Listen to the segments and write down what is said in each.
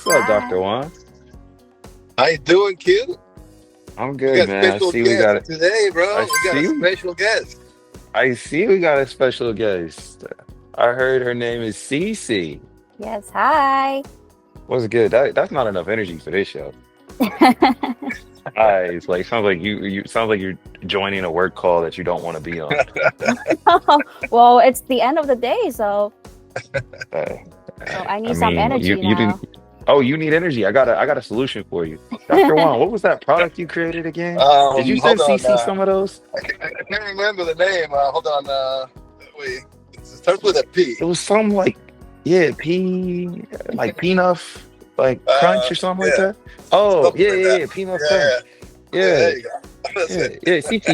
What's up, Hi. Dr. Juan? How you doing, Q? I'm We good, got man. special guest today, I bro. We got a see special guest. I see we got a special guest. I heard her name is Cece. Yes, hi. What's good? That's not enough energy for this show. It's like sounds like you sounds like you're joining a work call that you don't want to be on. Well, it's the end of the day, so Uh, I I need some mean, energy you didn't. now. Oh, you need energy. I got a solution for you, Dr. Juan. What was that product you created again? Did you send Hold on. Cece some of those? I can't remember the name. Hold on. Wait. It starts with a P. It was some like, yeah, like P-nuff, like crunch or something like Yeah, that. Oh, something yeah, like yeah, that. yeah, P-nuff Yeah, crunch. yeah. Yeah, There you go. That's yeah, it. yeah. CT,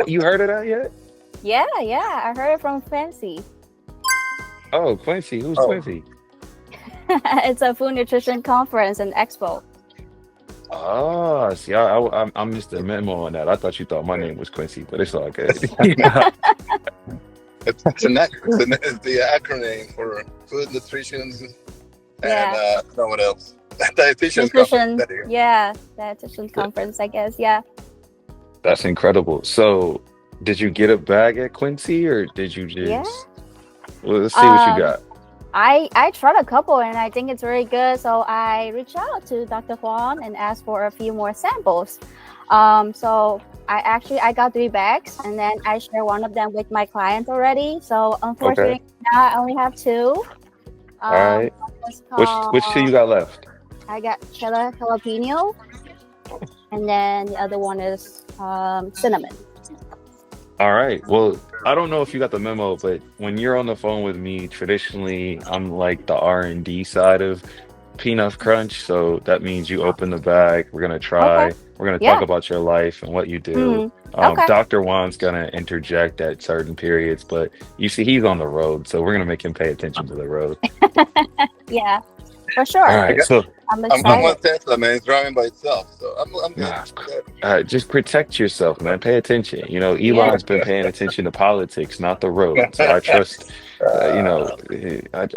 you heard of that yet? Yeah, I heard it from Fancy. Oh, Quincy, who's Oh, Quincy? It's a food nutrition conference and expo. Oh, see, I missed the memo on that. I thought you thought my name was Quincy, but it's all good. Yeah. it's the acronym for food nutrition and Yeah, no what else? Dietitians conference. nutrition. There you Yeah, dietitian conference, I guess. Yeah. That's incredible. So, did you get a bag at Quincy, or did you Yeah. just? Well, let's see what you Um, got. I tried a couple and I think it's really good. So I reached out to Dr. Huang and asked for a few more samples. So I got 3 bags and then I share one of them with my client already. So Okay. unfortunately now I only have two. All right. It's Which two called you got left? I got cheddar jalapeno and then the other one is cinnamon. All right. Well, I don't know if you got the memo, but when you're on the phone with me, traditionally, I'm like the R&D side of Peanut Crunch. So that means you open the bag. We're gonna Okay. try. We're gonna talk Yeah. about your life and what you do. Hmm. Okay. Dr. Juan's gonna interject at certain periods, but you see, he's on the road, so we're gonna make him pay attention to the road. Yeah, for All sure. I right. got, So, I'm I'm excited. on Tesla, man. It's driving by itself, so I'm good. nah, Good. just protect yourself, man. Pay attention. Yeah. Elon's been paying attention to politics, not the road. So I trust. I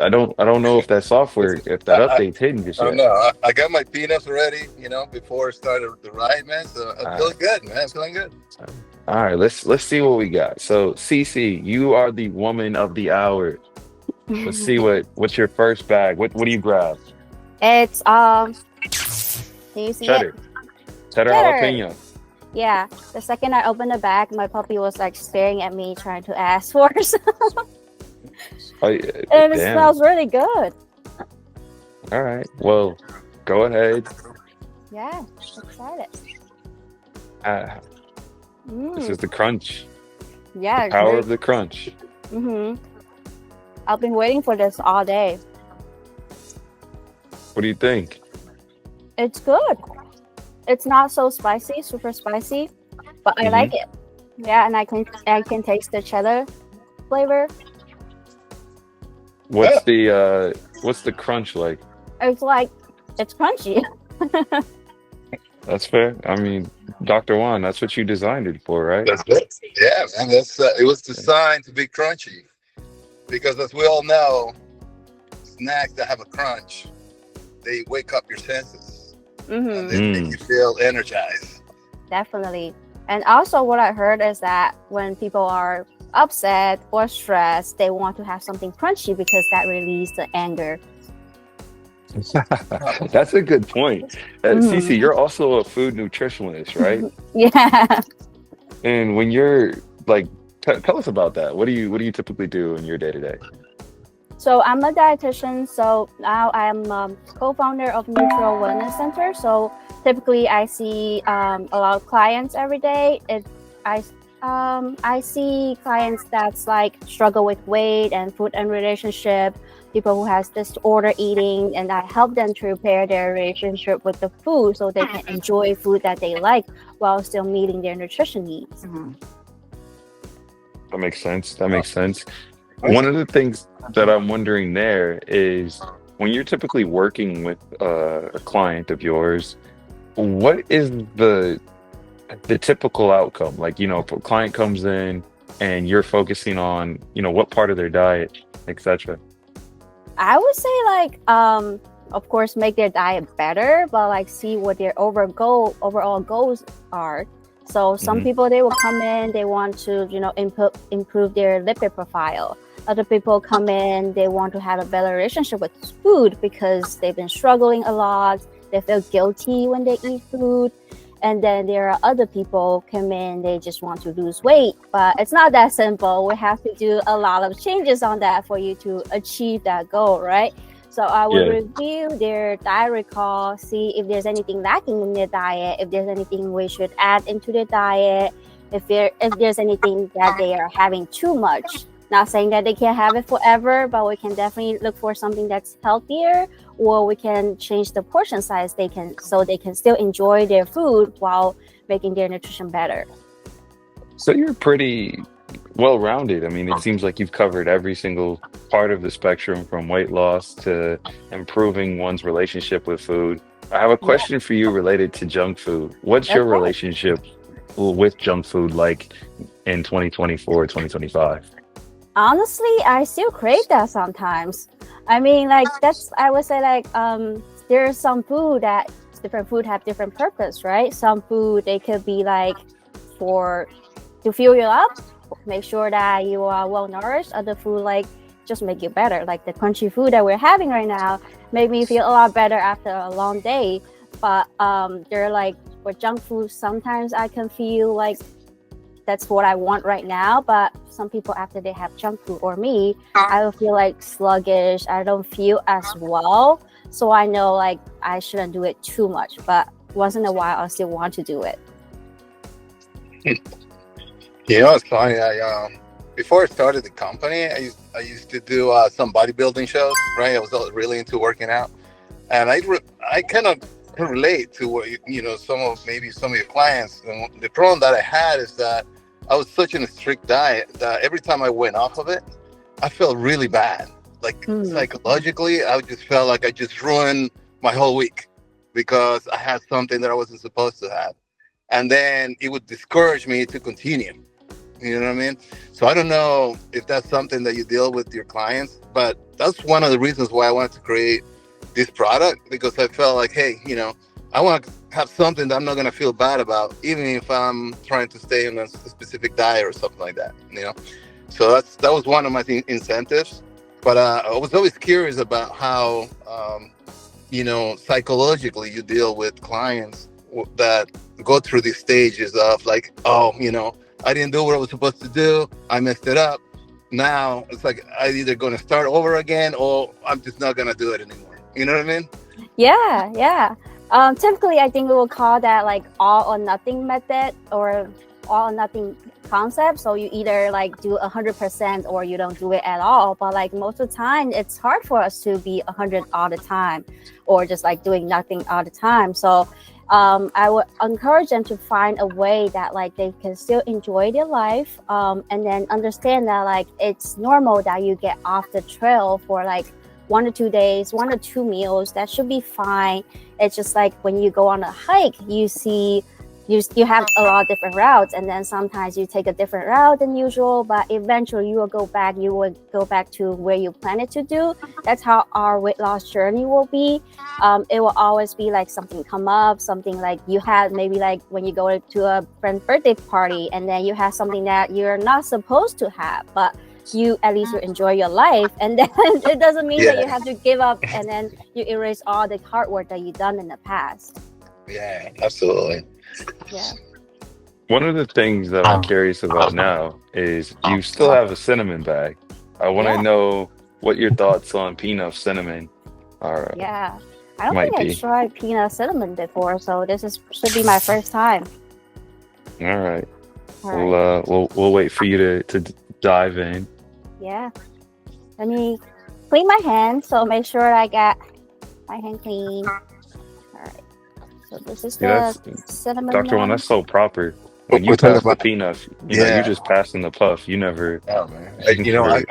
don't know if that software, if that I, update's hidden just I don't yet. know. I got my peanuts ready, before I started the ride, man. So I'm All feeling good, man. I'm feeling good. right, all right. Let's see what we got. So, Cece, you are the woman of the hour. Let's see what's your first bag. What do you grab? It's can you see it? Cheddar, cheddar Cheddar. jalapeno. Yeah. The second I opened the bag, my puppy was like staring at me, trying to ask for some, Oh, and it damn. smells really good. All right. Well, go ahead. Yeah, excited. Uh, this Mm. is the crunch. The Yeah, it's power very. of the crunch. I've been waiting for this all day. What do you think? It's good. It's not so spicy, super spicy, but I Hmm. like it. Yeah, and I can taste the cheddar flavor. Yeah. What's the crunch like? It's like it's crunchy. That's fair. I mean, Dr. Juan, that's what you designed it for, right? That's good. Yeah, man. It was designed to be crunchy because, as we all know, snacks that have a crunch, they wake up your senses and they make Mm. you feel energized. Definitely. And also, what I heard is that when people are upset or stressed, they want to have something crunchy because that releases the anger. That's a good point. Hmm. Cece, you're also a food nutritionist, right? Yeah. And when you're like, tell us about that. What do you typically do in your day to day? So I'm a dietitian. So now I'm co-founder of Neutral Wellness Center. So typically I see a lot of clients every day. I I see clients that's like struggle with weight and food and relationship, people who has disorder eating, and I help them to repair their relationship with the food so they can enjoy food that they like while still meeting their nutrition needs. That makes sense. That Oh, makes sense. nice. One of the things that I'm wondering there is when you're typically working with a client of yours, what is the typical outcome? Like, if a client comes in and you're focusing on, what part of their diet, etc. I would say like of course, make their diet better, but like see what their overall goals are. So some people, they will come in, they want to, improve their lipid profile. Other people come in, they want to have a better relationship with food because they've been struggling a lot. They feel guilty when they eat food. And then there are other people come in, they just want to lose weight, but it's not that simple. We have to do a lot of changes on that for you to achieve that goal, right? So I will review their diet recall, see if there's anything lacking in their diet, if there's anything we should add into their diet, if there's anything that they are having too much. Not saying that they can't have it forever, but we can definitely look for something that's healthier, or we can change the portion size so they can still enjoy their food while making their nutrition better. So you're pretty well-rounded. I mean, it seems like you've covered every single part of the spectrum from weight loss to improving one's relationship with food. I have a question for you related to junk food. What's your relationship with junk food like in 2024, 2025? Honestly, I still crave that sometimes. I mean, like I would say like there's some food that different food have different purpose, right? Some food, they could be like to fuel you up, make sure that you are well nourished. Other food like just make you better. Like the crunchy food that we're having right now made me feel a lot better after a long day. But they're like for junk food, sometimes I can feel like that's what I want right now, but some people after they have junk food or me, I will feel like sluggish. I don't feel as well. So I know like I shouldn't do it too much, but once in a while I still want to do it. It's funny. Before I started the company, I used to do some bodybuilding shows, right? I was really into working out, and I kind of relate to what some of your clients. And the problem that I had is that I was such in a strict diet that every time I went off of it, I felt really bad. Like psychologically, I just felt like I just ruined my whole week because I had something that I wasn't supposed to have. And then it would discourage me to continue. You know what I mean? So I don't know if that's something that you deal with your clients, but that's one of the reasons why I wanted to create this product, because I felt like, hey, I want to have something that I'm not going to feel bad about, even if I'm trying to stay on a specific diet or something like that, So that was one of my incentives. But I was always curious about how, psychologically you deal with clients that go through these stages of like, I didn't do what I was supposed to do. I messed it up. Now it's like I'm either going to start over again or I'm just not going to do it anymore. You know what I mean? Yeah. Typically, I think we will call that like all or nothing method or all or nothing concept. So you either like do 100% or you don't do it at all. But like most of the time, it's hard for us to be 100 all the time or just like doing nothing all the time. So I would encourage them to find a way that like they can still enjoy their life and then understand that like it's normal that you get off the trail for like 1 or 2 days, 1 or 2 meals. That should be fine. It's just like when you go on a hike, you see you have a lot of different routes, and then sometimes you take a different route than usual, but eventually you will go back to where you planned to do. That's how our weight loss journey will be. It will always be like something come up, something like you had maybe like when you go to a friend's birthday party and then you have something that you're not supposed to have, but you at least you enjoy your life, and then it doesn't mean that you have to give up and then you erase all the hard work that you've done in the past. Yeah, absolutely. Yeah. One of the things that I'm curious about now is you still have a cinnamon bag. I want to know what your thoughts on Pnuff cinnamon are. Yeah, I don't think I tried peanut cinnamon before, so should be my first time. All right. We'll wait for you to dive in. Yeah. Let me clean my hands, so make sure I got my hand clean. All right. So this is the cinnamon. Dr. Juan, that's so proper. When you pass the P-nuff, you're just passing the puff. You never. Oh, man. I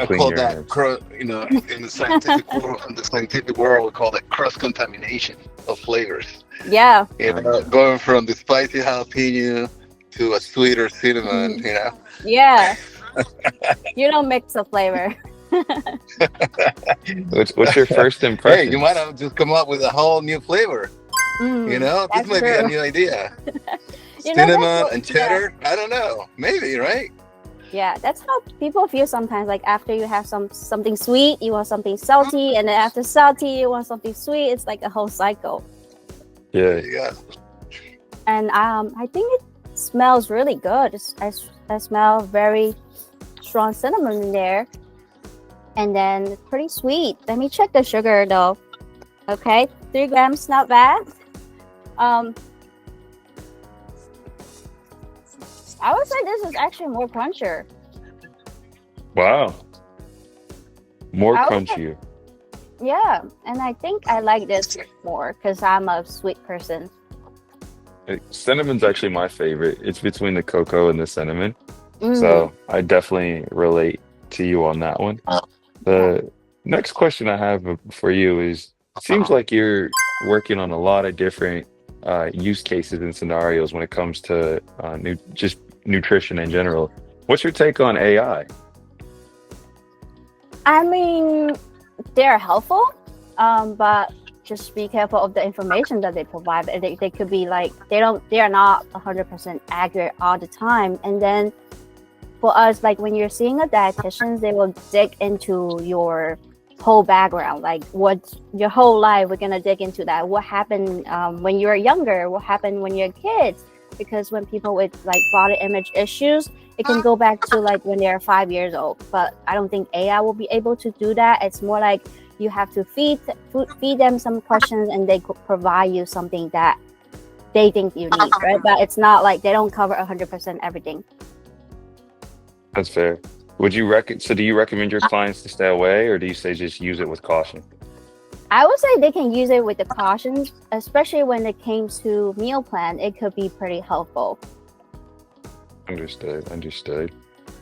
call that, in the scientific world, we call that cross contamination of flavors. Yeah. Going from the spicy jalapeno to a sweeter cinnamon. Yeah. You don't mix the flavor. What's your first Hey, impression? you might have just come up with a whole new flavor. This That's might be a true. new idea. That's Cinnamon what, and yeah. cheddar. I don't know. Maybe, right? Yeah, that's how people feel sometimes. Like after you have something sweet, you want something salty, and then after salty, you want something sweet. It's like a whole cycle. There Yeah, you go. And I think it smells really good. I smell very strong cinnamon in there, and then it's pretty sweet. Let me check the sugar though. Okay, 3 grams, not bad. Um, I would say this is actually more crunchier. wow, more I would say, crunchier. yeah, and I think I like this more because I'm a sweet person. Cinnamon's actually my favorite. It's between the cocoa and the cinnamon. Mm, So I definitely relate to you on that one. yeah. The next question I have for you is, seems like you're working on a lot of different use cases and scenarios when it comes to just nutrition in general. What's your take on AI? I mean, they're helpful, but just be careful of the information that they provide. They could be like they are not 100% accurate all the time. And then for us, like when you're seeing a dietitian, they will dig into your whole background, like what your whole life. We're gonna dig into that. What happened when you were younger? What happened when you're kids? Because when people with like body image issues, it can go back to like when they're 5 years old. But I don't think AI will be able to do that. It's more like you have to feed them some questions, and they could provide you something that they think you need, right? But it's not like they don't cover 100% everything. That's fair. So do you recommend your clients to stay away, or do you say just use it with caution? I would say they can use it with the cautions, especially when it came to meal plan. It could be pretty helpful. Understood, understood.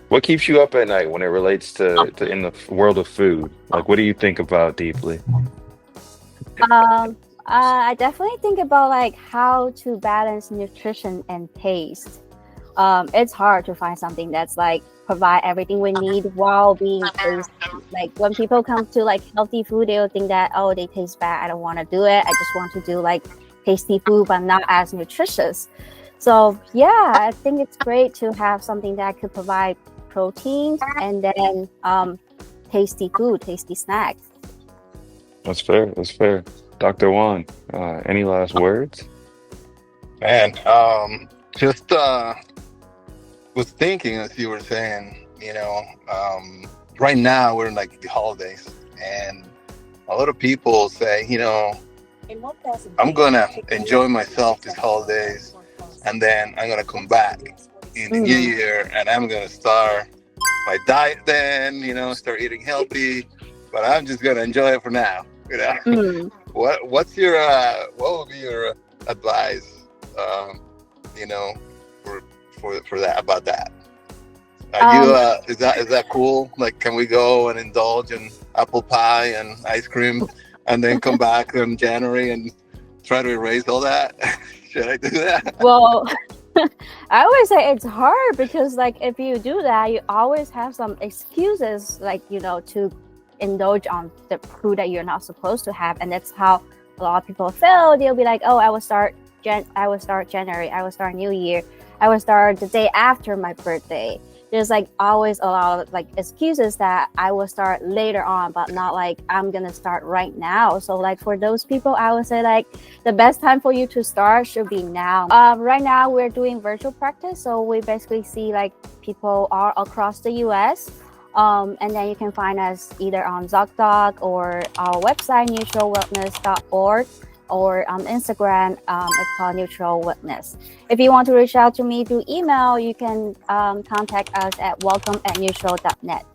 What keeps you up at night when it relates to in the world of food? Like, what do you think about deeply? I definitely think about like how to balance nutrition and taste. It's hard to find something that's like provide everything we need while being tasty. Like when people come to like healthy food, they'll think that, oh, they taste bad. I don't want to do it. I just want to do like tasty food, but not as nutritious. So yeah, I think it's great to have something that could provide protein and then tasty food, tasty snacks. That's fair. That's fair. Dr. Juan, any last words? Man, just was thinking as you were saying, right now we're in like the holidays, and a lot of people say, I'm gonna enjoy myself these holidays, and then I'm gonna come back in the new year, and I'm gonna start my diet then, start eating healthy, but I'm just gonna enjoy it for now. Mm. What would be your advice, for that, about that? Is that cool? Like, can we go and indulge in apple pie and ice cream, and then come back in January and try to erase all that? Should I do that? Well, I always say it's hard because like if you do that, you always have some excuses, like to indulge on the food that you're not supposed to have, and that's how a lot of people feel. They'll be like, oh, I will start January, I will start New Year, I will start the day after my birthday. There's like always a lot of like excuses that I will start later on, but not like I'm gonna start right now. So like for those people, I would say like the best time for you to start should be now. Right now we're doing virtual practice, so we basically see like people all across the US. And then you can find us either on ZocDoc or our website, neutralwellness.org, or on Instagram, it's called Neutral Wellness. If you want to reach out to me through email, you can contact us at welcome@neutral.net.